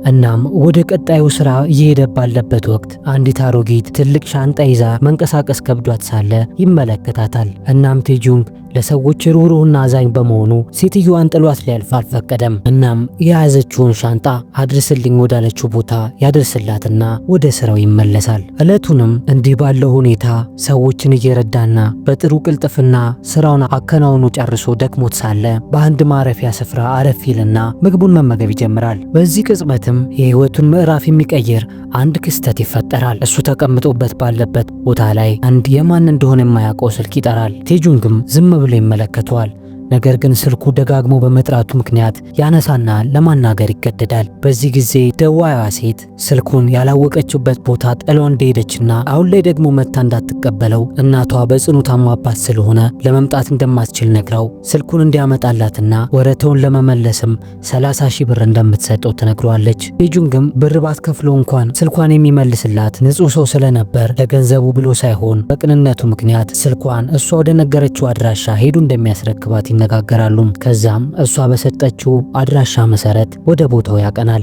እናም ወደ ቀጣዩ ስራ እየሄደ ባለበት ወቅት አንዲት አሮጊት ትልቅ ሻንጣ ይዛ መንቀሳቀስ ከብዷት ሳለ ይመለከታታል። እናም ቴጁንግ ለሰዎች ሩህሩህና አዛኝ በመሆኑ ሴትዮዋን ጥሏት ሊያልፍ አልፈቀደም። እናም የያዘችውን ሻንጣ አድርስልኝ ወዳለችው ቦታ ያደርስላትና ወደ ስራው ይመለሳል። እለቱንም እንዲህ ባለው ሁኔታ ሰዎችን እየረዳና በጥሩ ቅልጥፍና ስራውን አከናውኖ ጨርሶ ደክሞት ሳለ በአንድ ማረፊያ ስፍራ አረፍ ይልና ምግቡን መመገብ ይጀምራል። በዚህ ቅጽበትም የህይወቱን ምዕራፍ የሚቀይር አንድ ክስተት ይፈጠራል። እሱ ተቀምጦበት ባለበት ቦታ ላይ አንድ የማን እንደሆነ የማያውቀው ስልክ ይጠራል። ቴጁንግም ዝም ብሎ ይመለከተዋል። ነገር ግን ስልኩ ደጋግሞ በመጥራቱ ምክንያት ያነሳና ለማናገር ይገደዳል። በዚህ ጊዜ ደዋያዋ ሴት ስልኩን ያላወቀችበት ቦታ ጥለው እንደሄደችና አሁን ላይ ደግሞ መታ እንዳትቀበለው እናቷ በጽኑ ታማባት ስለሆነ ለመምጣት እንደማትችል ነግራው ስልኩን እንዲያመጣላትና ወረታውን ለመመለስም 30,000 ብር እንደምትሰጠው ትነግሯለች። ቴጁንግም ብር ባትከፍለው እንኳን ስልኳን የሚመልስላት ንጹህ ሰው ስለነበር ለገንዘቡ ብሎ ሳይሆን በቅንነቱ ምክንያት ስልኳን እሷ ወደ ነገረችው አድራሻ ሄዱ እንደሚያስረክባት ይነጋገራሉ። ከዛም እሷ በሰጠችው አድራሻ መሰረት ወደ ቦታው ያቀናል።